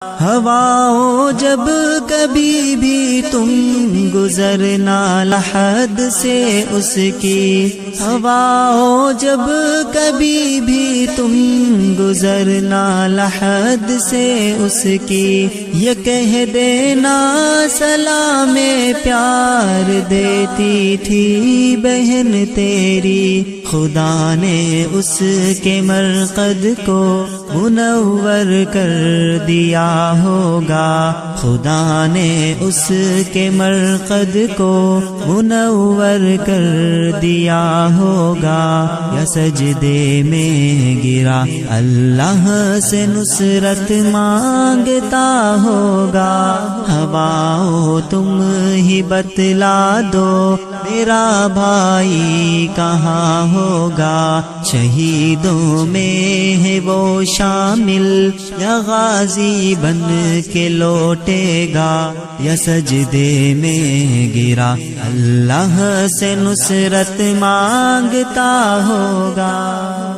ہواؤں جب کبھی بھی تم گزرنا لحد سے اس کی، ہواؤں جب کبھی بھی تم گزرنا لحد سے اس کی، یہ کہہ دینا سلام پیار دیتی تھی بہن تیری، خدا نے اس کے مرقد کو منور کر دیا ہوگا، خدا نے اس کے مرقد کو منور کر دیا ہوگا، یا سجدے میں گرا اللہ سے نصرت مانگتا ہوگا، ہواؤں تم ہی بتلا دو میرا بھائی کہاں ہوگا، شہیدوں میں ہے وہ شامل یا غازی بن کے لوٹے گا، یا سجدے میں گرا اللہ سے نصرت مانگتا ہوگا۔